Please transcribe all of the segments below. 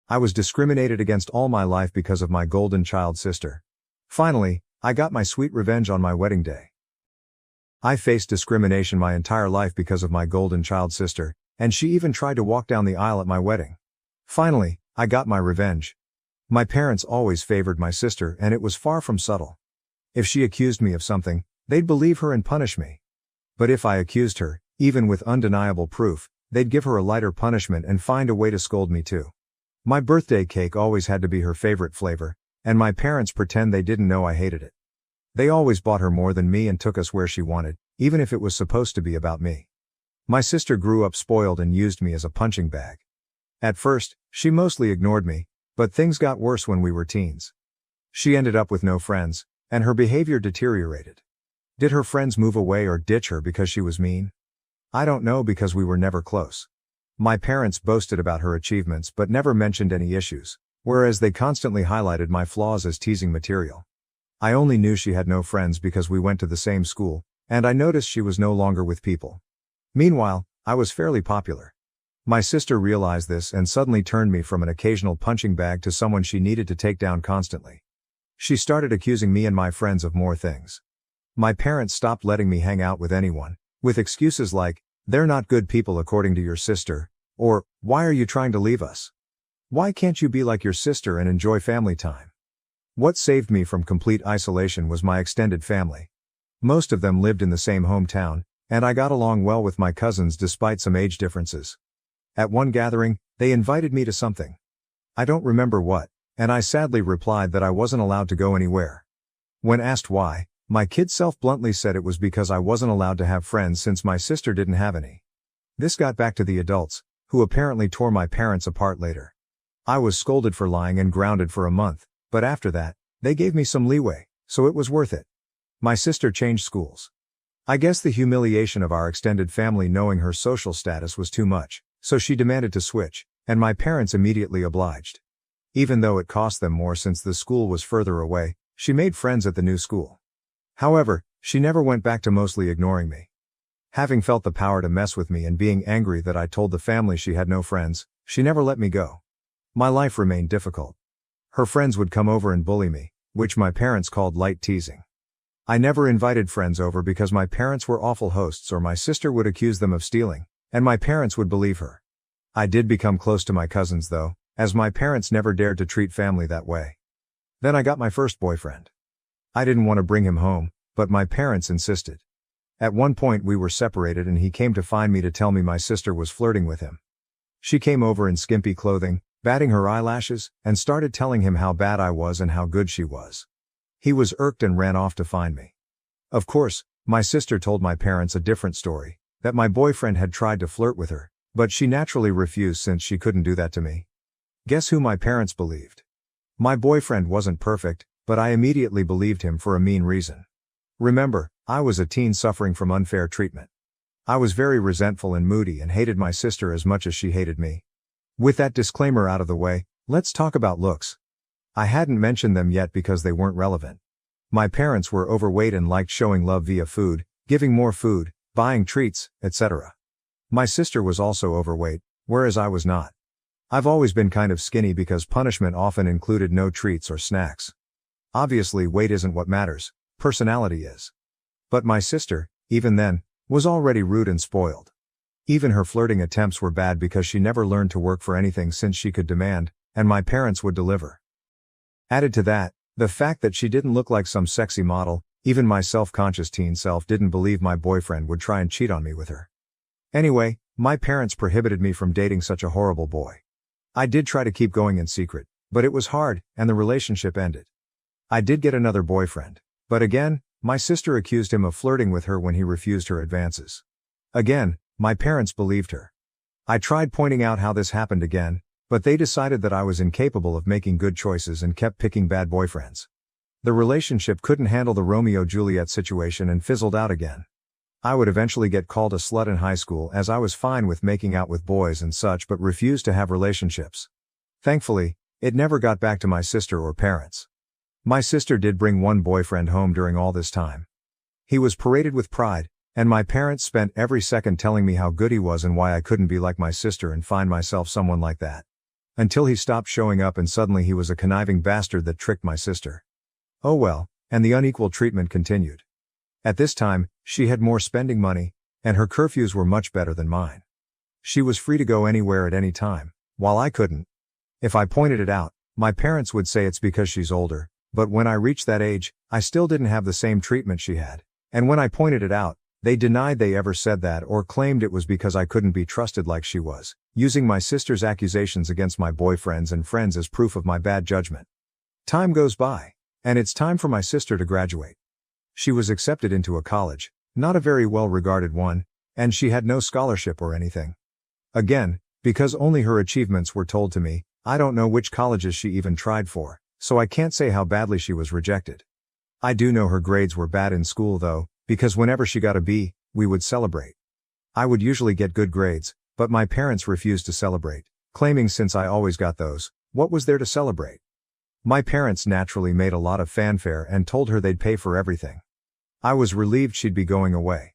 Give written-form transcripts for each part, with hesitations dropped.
I was discriminated against all my life because of my golden child sister. Finally, I got my sweet revenge on my wedding day. I faced discrimination my entire life because of my golden child sister, and she even tried to walk down the aisle at my wedding. Finally, I got my revenge. My parents always favored my sister, and it was far from subtle. If she accused me of something, they'd believe her and punish me. But if I accused her, even with undeniable proof, they'd give her a lighter punishment and find a way to scold me too. My birthday cake always had to be her favorite flavor, and my parents pretend they didn't know I hated it. They always bought her more than me and took us where she wanted, even if it was supposed to be about me. My sister grew up spoiled and used me as a punching bag. At first, she mostly ignored me, but things got worse when we were teens. She ended up with no friends, and her behavior deteriorated. Did her friends move away or ditch her because she was mean? I don't know, because we were never close. My parents boasted about her achievements but never mentioned any issues, whereas they constantly highlighted my flaws as teasing material. I only knew she had no friends because we went to the same school, and I noticed she was no longer with people. Meanwhile, I was fairly popular. My sister realized this and suddenly turned me from an occasional punching bag to someone she needed to take down constantly. She started accusing me and my friends of more things. My parents stopped letting me hang out with anyone, with excuses like, "They're not good people according to your sister," or, "Why are you trying to leave us? Why can't you be like your sister and enjoy family time?" What saved me from complete isolation was my extended family. Most of them lived in the same hometown, and I got along well with my cousins despite some age differences. At one gathering, they invited me to something. I don't remember what, and I sadly replied that I wasn't allowed to go anywhere. When asked why, my kid self bluntly said it was because I wasn't allowed to have friends since my sister didn't have any. This got back to the adults, who apparently tore my parents apart later. I was scolded for lying and grounded for a month, but after that, they gave me some leeway, so it was worth it. My sister changed schools. I guess the humiliation of our extended family knowing her social status was too much, so she demanded to switch, and my parents immediately obliged. Even though it cost them more since the school was further away, she made friends at the new school. However, she never went back to mostly ignoring me. Having felt the power to mess with me and being angry that I told the family she had no friends, she never let me go. My life remained difficult. Her friends would come over and bully me, which my parents called light teasing. I never invited friends over because my parents were awful hosts, or my sister would accuse them of stealing, and my parents would believe her. I did become close to my cousins though, as my parents never dared to treat family that way. Then I got my first boyfriend. I didn't want to bring him home, but my parents insisted. At one point we were separated and he came to find me to tell me my sister was flirting with him. She came over in skimpy clothing, batting her eyelashes, and started telling him how bad I was and how good she was. He was irked and ran off to find me. Of course, my sister told my parents a different story, that my boyfriend had tried to flirt with her, but she naturally refused since she couldn't do that to me. Guess who my parents believed? My boyfriend wasn't perfect, but I immediately believed him for a mean reason. Remember, I was a teen suffering from unfair treatment. I was very resentful and moody and hated my sister as much as she hated me. With that disclaimer out of the way, let's talk about looks. I hadn't mentioned them yet because they weren't relevant. My parents were overweight and liked showing love via food, giving more food, buying treats, etc. My sister was also overweight, whereas I was not. I've always been kind of skinny because punishment often included no treats or snacks. Obviously weight isn't what matters, personality is. But my sister, even then, was already rude and spoiled. Even her flirting attempts were bad because she never learned to work for anything since she could demand, and my parents would deliver. Added to that, the fact that she didn't look like some sexy model, even my self-conscious teen self didn't believe my boyfriend would try and cheat on me with her. Anyway, my parents prohibited me from dating such a horrible boy. I did try to keep going in secret, but it was hard, and the relationship ended. I did get another boyfriend, but again, my sister accused him of flirting with her when he refused her advances. Again, my parents believed her. I tried pointing out how this happened again, but they decided that I was incapable of making good choices and kept picking bad boyfriends. The relationship couldn't handle the Romeo-Juliet situation and fizzled out again. I would eventually get called a slut in high school as I was fine with making out with boys and such but refused to have relationships. Thankfully, it never got back to my sister or parents. My sister did bring one boyfriend home during all this time. He was paraded with pride, and my parents spent every second telling me how good he was and why I couldn't be like my sister and find myself someone like that. Until he stopped showing up and suddenly he was a conniving bastard that tricked my sister. Oh well, and the unequal treatment continued. At this time, she had more spending money, and her curfews were much better than mine. She was free to go anywhere at any time, while I couldn't. If I pointed it out, my parents would say it's because she's older, but when I reached that age, I still didn't have the same treatment she had. And when I pointed it out, they denied they ever said that or claimed it was because I couldn't be trusted like she was, using my sister's accusations against my boyfriends and friends as proof of my bad judgment. Time goes by, and it's time for my sister to graduate. She was accepted into a college, not a very well-regarded one, and she had no scholarship or anything. Again, because only her achievements were told to me, I don't know which colleges she even tried for, so I can't say how badly she was rejected. I do know her grades were bad in school though, because whenever she got a B, we would celebrate. I would usually get good grades, but my parents refused to celebrate, claiming since I always got those, what was there to celebrate? My parents naturally made a lot of fanfare and told her they'd pay for everything. I was relieved she'd be going away.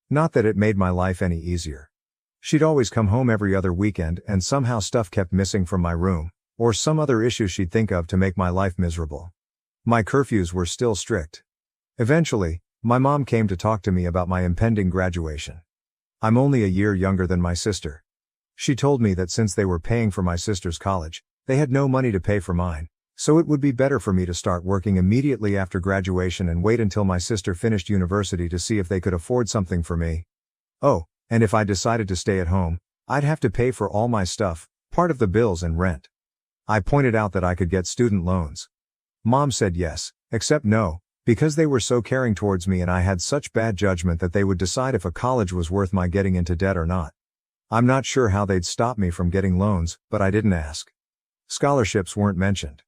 Not that it made my life any easier. She'd always come home every other weekend and somehow stuff kept missing from my room, or some other issue she'd think of to make my life miserable. My curfews were still strict. Eventually, my mom came to talk to me about my impending graduation. I'm only a year younger than my sister. She told me that since they were paying for my sister's college, they had no money to pay for mine, so it would be better for me to start working immediately after graduation and wait until my sister finished university to see if they could afford something for me. Oh, and if I decided to stay at home, I'd have to pay for all my stuff, part of the bills and rent. I pointed out that I could get student loans. Mom said yes, except no, because they were so caring towards me and I had such bad judgment that they would decide if a college was worth my getting into debt or not. I'm not sure how they'd stop me from getting loans, but I didn't ask. Scholarships weren't mentioned.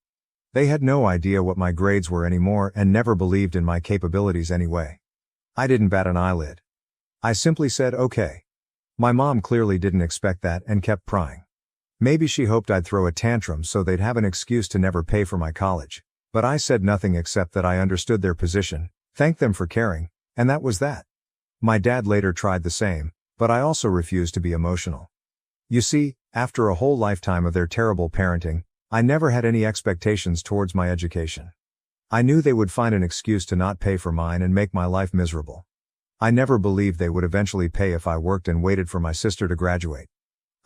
They had no idea what my grades were anymore and never believed in my capabilities anyway. I didn't bat an eyelid. I simply said okay. My mom clearly didn't expect that and kept prying. Maybe she hoped I'd throw a tantrum so they'd have an excuse to never pay for my college. But I said nothing except that I understood their position, thanked them for caring, and that was that. My dad later tried the same, but I also refused to be emotional. You see, after a whole lifetime of their terrible parenting, I never had any expectations towards my education. I knew they would find an excuse to not pay for mine and make my life miserable. I never believed they would eventually pay if I worked and waited for my sister to graduate.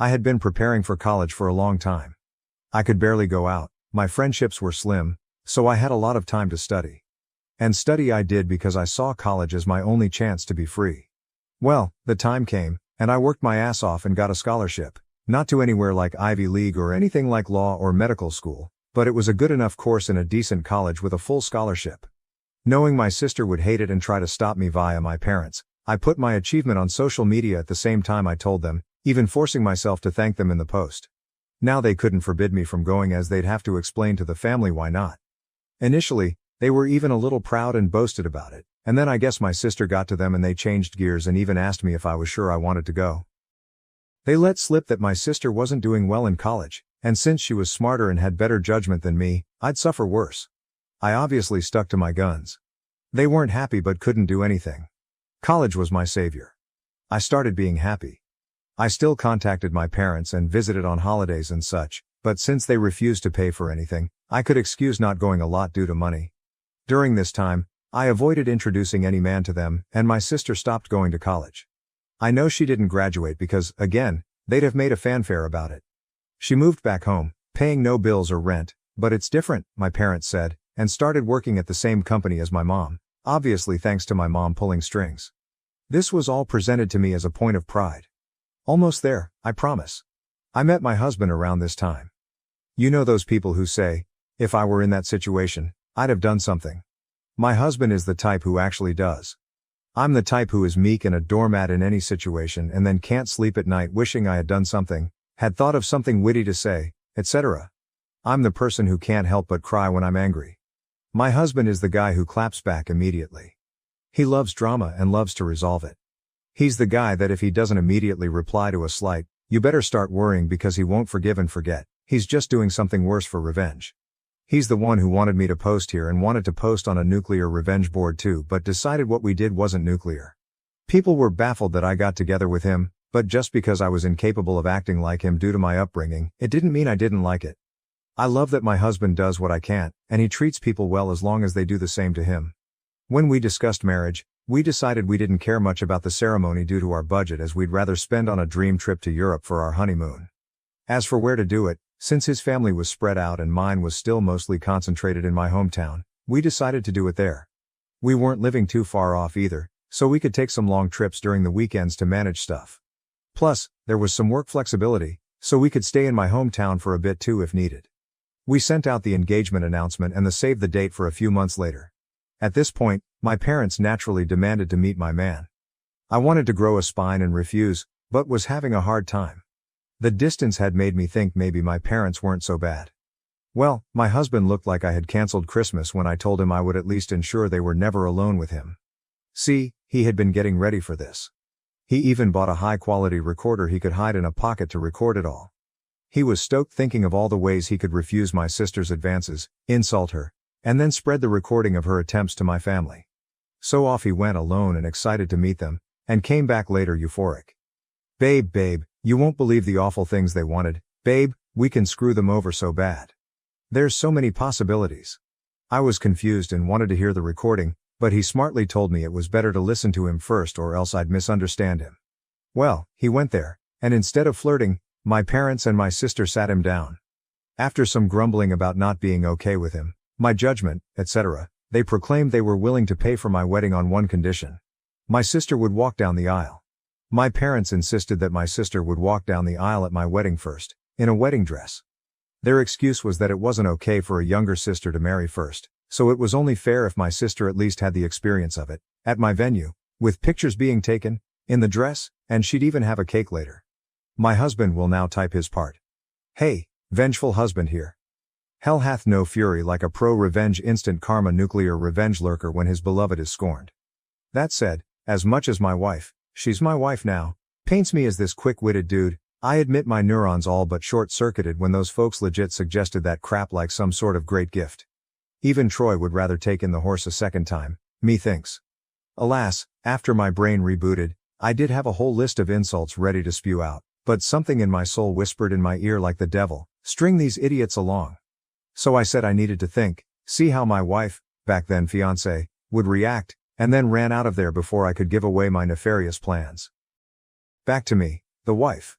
I had been preparing for college for a long time. I could barely go out, my friendships were slim, so I had a lot of time to study. And study I did because I saw college as my only chance to be free. Well, the time came, and I worked my ass off and got a scholarship, not to anywhere like Ivy League or anything like law or medical school, but it was a good enough course in a decent college with a full scholarship. Knowing my sister would hate it and try to stop me via my parents, I put my achievement on social media at the same time I told them, even forcing myself to thank them in the post. Now they couldn't forbid me from going as they'd have to explain to the family why not. Initially, they were even a little proud and boasted about it, and then I guess my sister got to them and they changed gears and even asked me if I was sure I wanted to go. They let slip that my sister wasn't doing well in college, and since she was smarter and had better judgment than me, I'd suffer worse. I obviously stuck to my guns. They weren't happy but couldn't do anything. College was my savior. I started being happy. I still contacted my parents and visited on holidays and such, but since they refused to pay for anything, I could excuse not going a lot due to money. During this time, I avoided introducing any man to them, and my sister stopped going to college. I know she didn't graduate because, again, they'd have made a fanfare about it. She moved back home, paying no bills or rent, but it's different, my parents said, and started working at the same company as my mom, obviously thanks to my mom pulling strings. This was all presented to me as a point of pride. Almost there, I promise. I met my husband around this time. You know those people who say, if I were in that situation, I'd have done something. My husband is the type who actually does. I'm the type who is meek and a doormat in any situation and then can't sleep at night wishing I had done something, had thought of something witty to say, etc. I'm the person who can't help but cry when I'm angry. My husband is the guy who claps back immediately. He loves drama and loves to resolve it. He's the guy that if he doesn't immediately reply to a slight, you better start worrying because he won't forgive and forget, he's just doing something worse for revenge. He's the one who wanted me to post here and wanted to post on a nuclear revenge board too but decided what we did wasn't nuclear. People were baffled that I got together with him, But just because I was incapable of acting like him due to my upbringing, it didn't mean I didn't like it. I love that my husband does what I can't, and he treats people well as long as they do the same to him. When we discussed marriage, we decided we didn't care much about the ceremony due to our budget, as we'd rather spend on a dream trip to Europe for our honeymoon. As for where to do it, since his family was spread out and mine was still mostly concentrated in my hometown, we decided to do it there. We weren't living too far off either, so we could take some long trips during the weekends to manage stuff. Plus, there was some work flexibility, so we could stay in my hometown for a bit too if needed. We sent out the engagement announcement and the save the date for a few months later. At this point, my parents naturally demanded to meet my man. I wanted to grow a spine and refuse, but was having a hard time. The distance had made me think maybe my parents weren't so bad. Well, my husband looked like I had canceled Christmas when I told him I would at least ensure they were never alone with him. See, he had been getting ready for this. He even bought a high-quality recorder he could hide in a pocket to record it all. He was stoked thinking of all the ways he could refuse my sister's advances, insult her, and then spread the recording of her attempts to my family. So off he went alone and excited to meet them, and came back later euphoric. Babe, you won't believe the awful things they wanted. Babe, we can screw them over so bad. There's so many possibilities. I was confused and wanted to hear the recording, but he smartly told me it was better to listen to him first or else I'd misunderstand him. Well, he went there, and instead of flirting, my parents and my sister sat him down. After some grumbling about not being okay with him, my judgment, etc., they proclaimed they were willing to pay for my wedding on one condition. My sister would walk down the aisle. My parents insisted that my sister would walk down the aisle at my wedding first, in a wedding dress. Their excuse was that it wasn't okay for a younger sister to marry first, so it was only fair if my sister at least had the experience of it, at my venue, with pictures being taken, in the dress, and she'd even have a cake later. My husband will now type his part. Hey, vengeful husband here. Hell hath no fury like a pro-revenge instant karma nuclear revenge lurker when his beloved is scorned. That said, as much as my wife, she's my wife now, paints me as this quick-witted dude, I admit my neurons all but short-circuited when those folks legit suggested that crap like some sort of great gift. Even Troy would rather take in the horse a second time, me thinks. Alas, after my brain rebooted, I did have a whole list of insults ready to spew out, but something in my soul whispered in my ear like the devil, string these idiots along. So I said I needed to think, see how my wife, back then fiancé, would react, and then ran out of there before I could give away my nefarious plans. Back to me, the wife.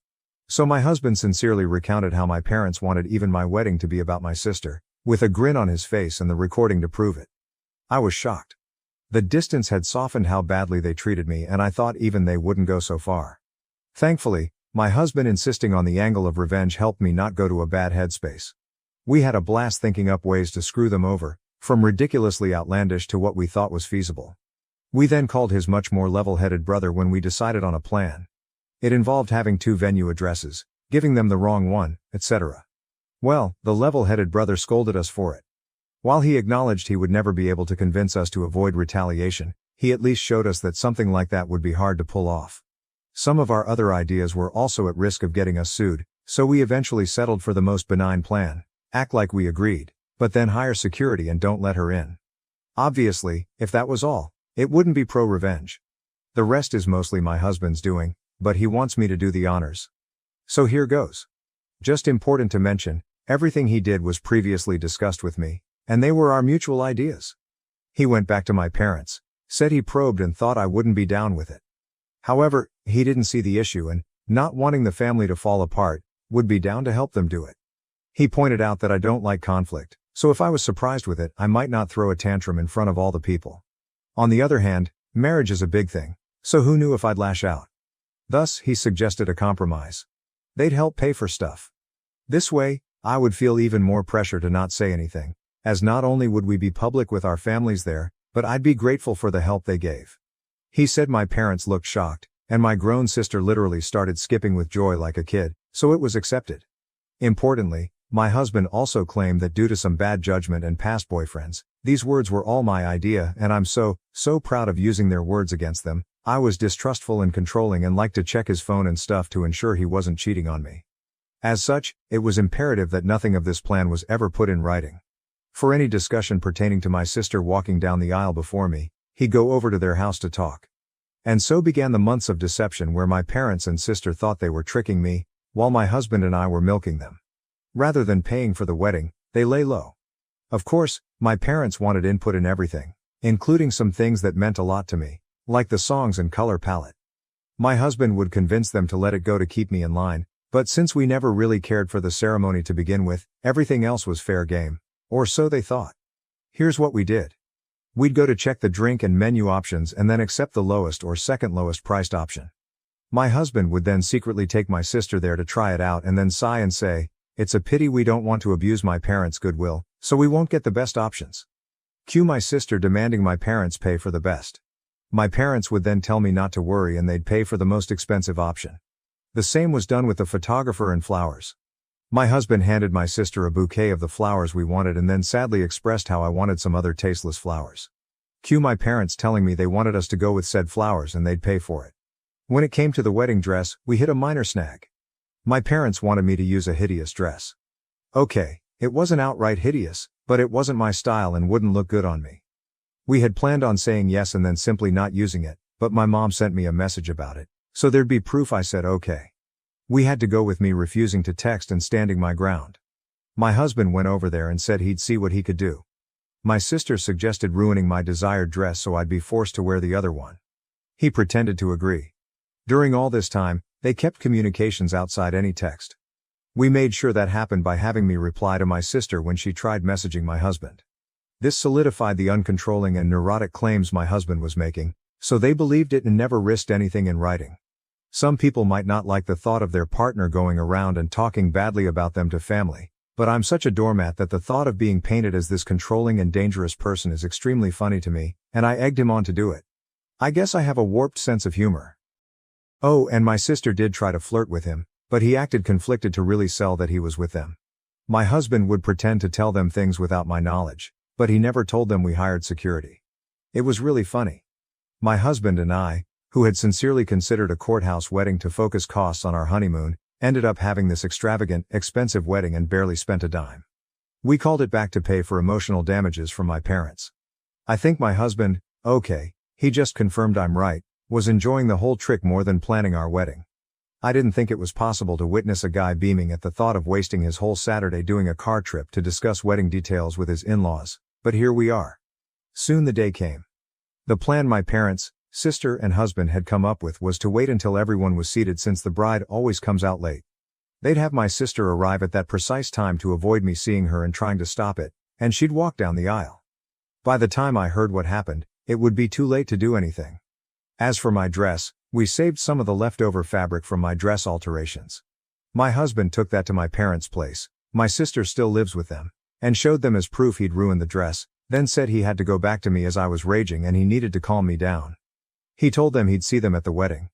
So my husband sincerely recounted how my parents wanted even my wedding to be about my sister, with a grin on his face and the recording to prove it. I was shocked. The distance had softened how badly they treated me, and I thought even they wouldn't go so far. Thankfully, my husband insisting on the angle of revenge helped me not go to a bad headspace. We had a blast thinking up ways to screw them over, from ridiculously outlandish to what we thought was feasible. We then called his much more level-headed brother when we decided on a plan. It involved having 2 venue addresses, giving them the wrong one, etc. Well, the level-headed brother scolded us for it. While he acknowledged he would never be able to convince us to avoid retaliation, he at least showed us that something like that would be hard to pull off. Some of our other ideas were also at risk of getting us sued, so we eventually settled for the most benign plan: act like we agreed, but then hire security and don't let her in. Obviously, if that was all, it wouldn't be pro-revenge. The rest is mostly my husband's doing, but he wants me to do the honors. So here goes. Just important to mention, everything he did was previously discussed with me, and they were our mutual ideas. He went back to my parents, said he probed and thought I wouldn't be down with it. However, he didn't see the issue and, not wanting the family to fall apart, would be down to help them do it. He pointed out that I don't like conflict, so if I was surprised with it, I might not throw a tantrum in front of all the people. On the other hand, marriage is a big thing, so who knew if I'd lash out? Thus, he suggested a compromise. They'd help pay for stuff. This way, I would feel even more pressure to not say anything, as not only would we be public with our families there, but I'd be grateful for the help they gave. He said my parents looked shocked, and my grown sister literally started skipping with joy like a kid, so it was accepted. Importantly, my husband also claimed that due to some bad judgment and past boyfriends, these words were all my idea, and I'm so proud of using their words against them. I was distrustful and controlling and liked to check his phone and stuff to ensure he wasn't cheating on me. As such, it was imperative that nothing of this plan was ever put in writing. For any discussion pertaining to my sister walking down the aisle before me, he'd go over to their house to talk. And so began the months of deception where my parents and sister thought they were tricking me, while my husband and I were milking them. Rather than paying for the wedding, they lay low. Of course, my parents wanted input in everything, including some things that meant a lot to me, like the songs and color palette. My husband would convince them to let it go to keep me in line, but since we never really cared for the ceremony to begin with, everything else was fair game, or so they thought. Here's what we did. We'd go to check the drink and menu options and then accept the lowest or second lowest priced option. My husband would then secretly take my sister there to try it out and then sigh and say, "It's a pity we don't want to abuse my parents' goodwill, so we won't get the best options." Cue my sister demanding my parents pay for the best. My parents would then tell me not to worry and they'd pay for the most expensive option. The same was done with the photographer and flowers. My husband handed my sister a bouquet of the flowers we wanted and then sadly expressed how I wanted some other tasteless flowers. Cue my parents telling me they wanted us to go with said flowers and they'd pay for it. When it came to the wedding dress, we hit a minor snag. My parents wanted me to use a hideous dress. Okay, it wasn't outright hideous, but it wasn't my style and wouldn't look good on me. We had planned on saying yes and then simply not using it, but my mom sent me a message about it, so there'd be proof I said okay. We had to go with me refusing to text and standing my ground. My husband went over there and said he'd see what he could do. My sister suggested ruining my desired dress so I'd be forced to wear the other one. He pretended to agree. During all this time, they kept communications outside any text. We made sure that happened by having me reply to my sister when she tried messaging my husband. This solidified the uncontrolling and neurotic claims my husband was making, so they believed it and never risked anything in writing. Some people might not like the thought of their partner going around and talking badly about them to family, but I'm such a doormat that the thought of being painted as this controlling and dangerous person is extremely funny to me, and I egged him on to do it. I guess I have a warped sense of humor. Oh, and my sister did try to flirt with him, but he acted conflicted to really sell that he was with them. My husband would pretend to tell them things without my knowledge, but he never told them we hired security. It was really funny. My husband and I, who had sincerely considered a courthouse wedding to focus costs on our honeymoon, ended up having this extravagant, expensive wedding and barely spent a dime. We called it back to pay for emotional damages from my parents. I think my husband, okay, he just confirmed I'm right, was enjoying the whole trick more than planning our wedding. I didn't think it was possible to witness a guy beaming at the thought of wasting his whole Saturday doing a car trip to discuss wedding details with his in-laws, but here we are. Soon the day came. The plan my parents, sister and husband had come up with was to wait until everyone was seated since the bride always comes out late. They'd have my sister arrive at that precise time to avoid me seeing her and trying to stop it, and she'd walk down the aisle. By the time I heard what happened, it would be too late to do anything. As for my dress, we saved some of the leftover fabric from my dress alterations. My husband took that to my parents' place, my sister still lives with them, and showed them as proof he'd ruined the dress, then said he had to go back to me as I was raging and he needed to calm me down. He told them he'd see them at the wedding.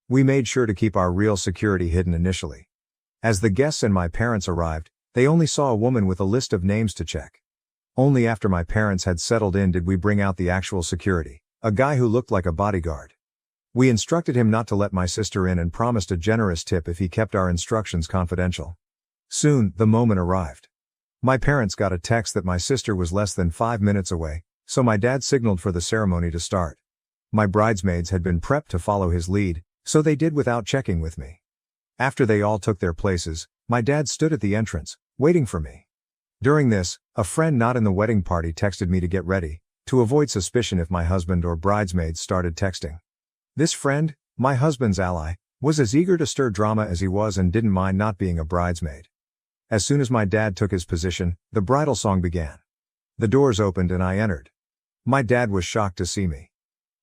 We made sure to keep our real security hidden initially. As the guests and my parents arrived, they only saw a woman with a list of names to check. Only after my parents had settled in did we bring out the actual security, a guy who looked like a bodyguard. We instructed him not to let my sister in and promised a generous tip if he kept our instructions confidential. Soon, the moment arrived. My parents got a text that my sister was less than 5 minutes away, so my dad signaled for the ceremony to start. My bridesmaids had been prepped to follow his lead, so they did without checking with me. After they all took their places, my dad stood at the entrance, waiting for me. During this, a friend not in the wedding party texted me to get ready, to avoid suspicion if my husband or bridesmaids started texting. This friend, my husband's ally, was as eager to stir drama as he was and didn't mind not being a bridesmaid. As soon as my dad took his position, the bridal song began. The doors opened and I entered. My dad was shocked to see me.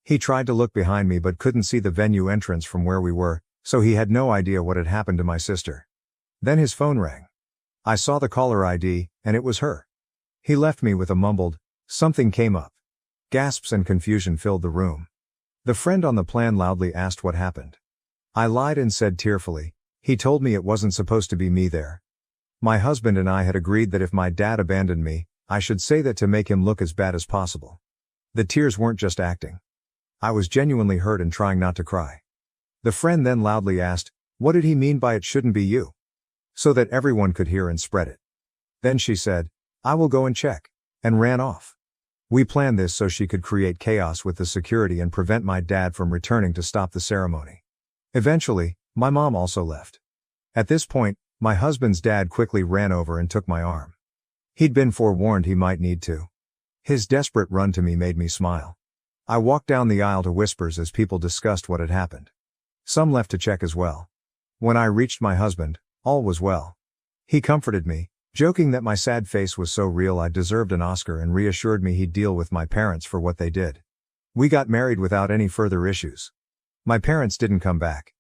He tried to look behind me but couldn't see the venue entrance from where we were, so he had no idea what had happened to my sister. Then his phone rang. I saw the caller ID, and it was her. He left me with a mumbled, "Something came up." Gasps and confusion filled the room. The friend on the plan loudly asked what happened. I lied and said tearfully, "He told me it wasn't supposed to be me there." My husband and I had agreed that if my dad abandoned me, I should say that to make him look as bad as possible. The tears weren't just acting. I was genuinely hurt and trying not to cry. The friend then loudly asked, "What did he mean by it shouldn't be you?" So that everyone could hear and spread it. Then she said, "I will go and check," and ran off. We planned this so she could create chaos with the security and prevent my dad from returning to stop the ceremony. Eventually, my mom also left. At this point, my husband's dad quickly ran over and took my arm. He'd been forewarned he might need to. His desperate run to me made me smile. I walked down the aisle to whispers as people discussed what had happened. Some left to check as well. When I reached my husband, all was well. He comforted me, joking that my sad face was so real I deserved an Oscar, and reassured me he'd deal with my parents for what they did. We got married without any further issues. My parents didn't come back.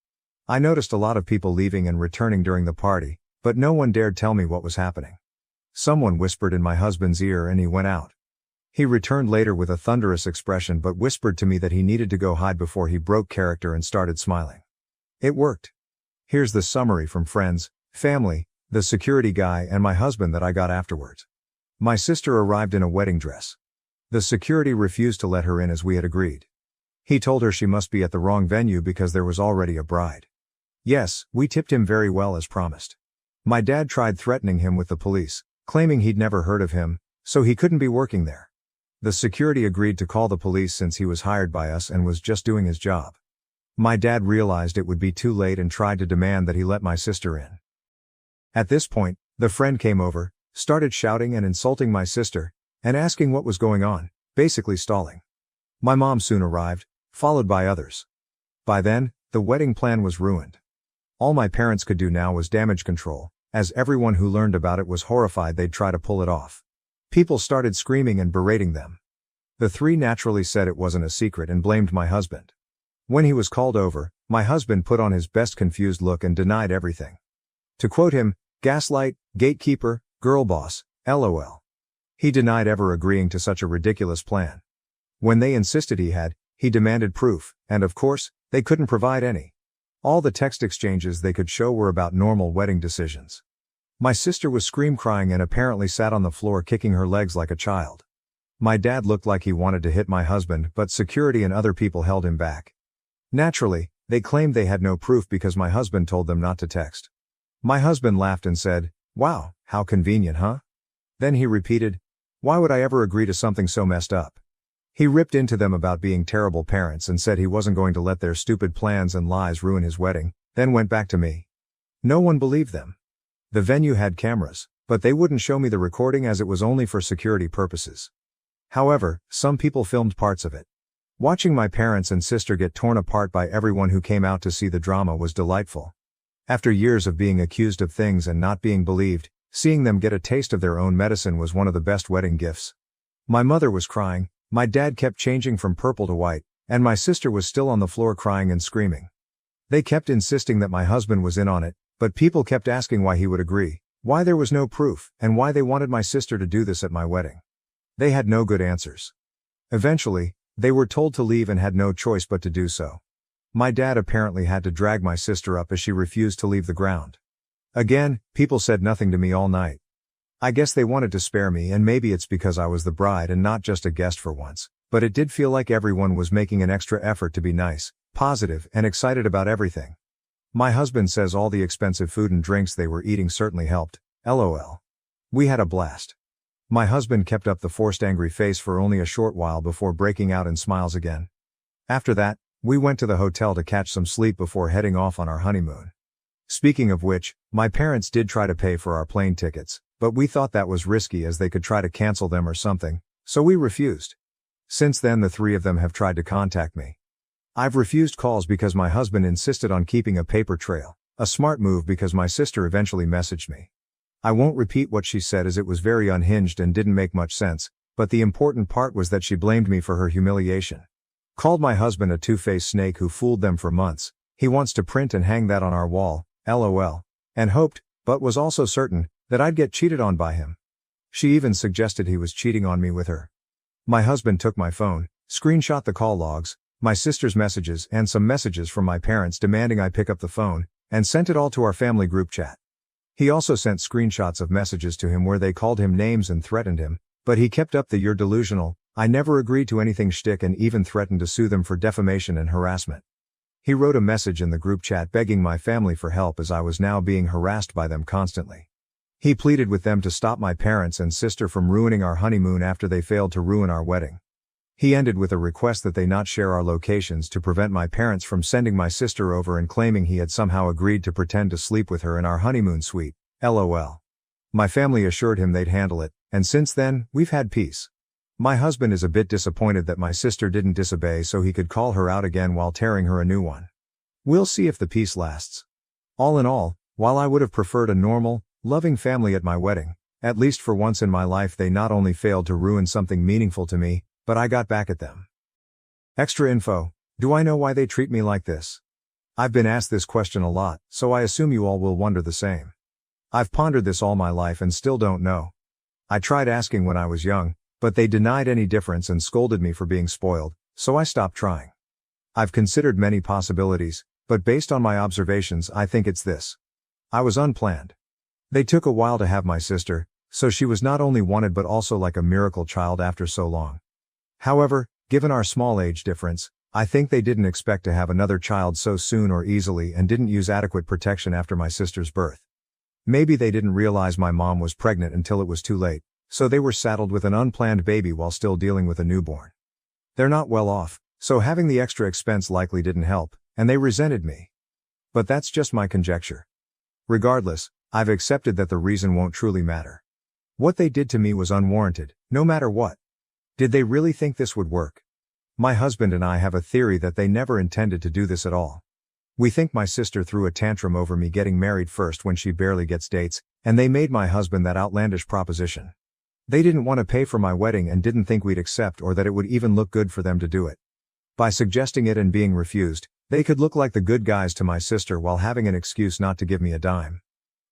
I noticed a lot of people leaving and returning during the party, but no one dared tell me what was happening. Someone whispered in my husband's ear and he went out. He returned later with a thunderous expression but whispered to me that he needed to go hide before he broke character and started smiling. It worked. Here's the summary from friends, family, the security guy and my husband that I got afterwards. My sister arrived in a wedding dress. The security refused to let her in as we had agreed. He told her she must be at the wrong venue because there was already a bride. Yes, we tipped him very well as promised. My dad tried threatening him with the police, claiming he'd never heard of him, so he couldn't be working there. The security agreed to call the police since he was hired by us and was just doing his job. My dad realized it would be too late and tried to demand that he let my sister in. At this point, the friend came over, started shouting and insulting my sister, and asking what was going on, basically stalling. My mom soon arrived, followed by others. By then, the wedding plan was ruined. All my parents could do now was damage control, as everyone who learned about it was horrified they'd try to pull it off. People started screaming and berating them. The three naturally said it wasn't a secret and blamed my husband. When he was called over, my husband put on his best confused look and denied everything. To quote him, "Gaslight, gatekeeper, girl boss, LOL." He denied ever agreeing to such a ridiculous plan. When they insisted he demanded proof, and of course, they couldn't provide any. All the text exchanges they could show were about normal wedding decisions. My sister was crying and apparently sat on the floor kicking her legs like a child. My dad looked like he wanted to hit my husband, but security and other people held him back. Naturally, they claimed they had no proof because my husband told them not to text. My husband laughed and said, "Wow, how convenient, huh?" Then he repeated, "Why would I ever agree to something so messed up?" He ripped into them about being terrible parents and said he wasn't going to let their stupid plans and lies ruin his wedding, then went back to me. No one believed them. The venue had cameras, but they wouldn't show me the recording as it was only for security purposes. However, some people filmed parts of it. Watching my parents and sister get torn apart by everyone who came out to see the drama was delightful. After years of being accused of things and not being believed, seeing them get a taste of their own medicine was one of the best wedding gifts. My mother was crying, my dad kept changing from purple to white, and my sister was still on the floor crying and screaming. They kept insisting that my husband was in on it, but people kept asking why he would agree, why there was no proof, and why they wanted my sister to do this at my wedding. They had no good answers. Eventually, they were told to leave and had no choice but to do so. My dad apparently had to drag my sister up as she refused to leave the ground. Again, people said nothing to me all night. I guess they wanted to spare me, and maybe it's because I was the bride and not just a guest for once, but it did feel like everyone was making an extra effort to be nice, positive, and excited about everything. My husband says all the expensive food and drinks they were eating certainly helped, LOL. We had a blast. My husband kept up the forced angry face for only a short while before breaking out in smiles again. After that, we went to the hotel to catch some sleep before heading off on our honeymoon. Speaking of which, my parents did try to pay for our plane tickets, but we thought that was risky as they could try to cancel them or something, so we refused. Since then the three of them have tried to contact me. I've refused calls because my husband insisted on keeping a paper trail, a smart move because my sister eventually messaged me. I won't repeat what she said as it was very unhinged and didn't make much sense, but the important part was that she blamed me for her humiliation. Called my husband a two-faced snake who fooled them for months, he wants to print and hang that on our wall, LOL, and hoped, but was also certain, that I'd get cheated on by him. She even suggested he was cheating on me with her. My husband took my phone, screenshot the call logs, my sister's messages and some messages from my parents demanding I pick up the phone, and sent it all to our family group chat. He also sent screenshots of messages to him where they called him names and threatened him, but he kept up the "you're delusional, I never agreed to anything" shtick and even threatened to sue them for defamation and harassment. He wrote a message in the group chat begging my family for help as I was now being harassed by them constantly. He pleaded with them to stop my parents and sister from ruining our honeymoon after they failed to ruin our wedding. He ended with a request that they not share our locations to prevent my parents from sending my sister over and claiming he had somehow agreed to pretend to sleep with her in our honeymoon suite. LOL. My family assured him they'd handle it, and since then, we've had peace. My husband is a bit disappointed that my sister didn't disobey so he could call her out again while tearing her a new one. We'll see if the peace lasts. All in all, while I would have preferred a normal, loving family at my wedding, at least for once in my life they not only failed to ruin something meaningful to me, but I got back at them. Extra info: do I know why they treat me like this? I've been asked this question a lot, so I assume you all will wonder the same. I've pondered this all my life and still don't know. I tried asking when I was young, but they denied any difference and scolded me for being spoiled, so I stopped trying. I've considered many possibilities, but based on my observations I think it's this. I was unplanned. They took a while to have my sister, so she was not only wanted but also like a miracle child after so long. However, given our small age difference, I think they didn't expect to have another child so soon or easily and didn't use adequate protection after my sister's birth. Maybe they didn't realize my mom was pregnant until it was too late, so they were saddled with an unplanned baby while still dealing with a newborn. They're not well off, so having the extra expense likely didn't help, and they resented me. But that's just my conjecture. Regardless, I've accepted that the reason won't truly matter. What they did to me was unwarranted, no matter what. Did they really think this would work? My husband and I have a theory that they never intended to do this at all. We think my sister threw a tantrum over me getting married first when she barely gets dates, and they made my husband that outlandish proposition. They didn't want to pay for my wedding and didn't think we'd accept or that it would even look good for them to do it. By suggesting it and being refused, they could look like the good guys to my sister while having an excuse not to give me a dime.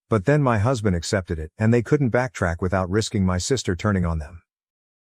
But then my husband accepted it and they couldn't backtrack without risking my sister turning on them.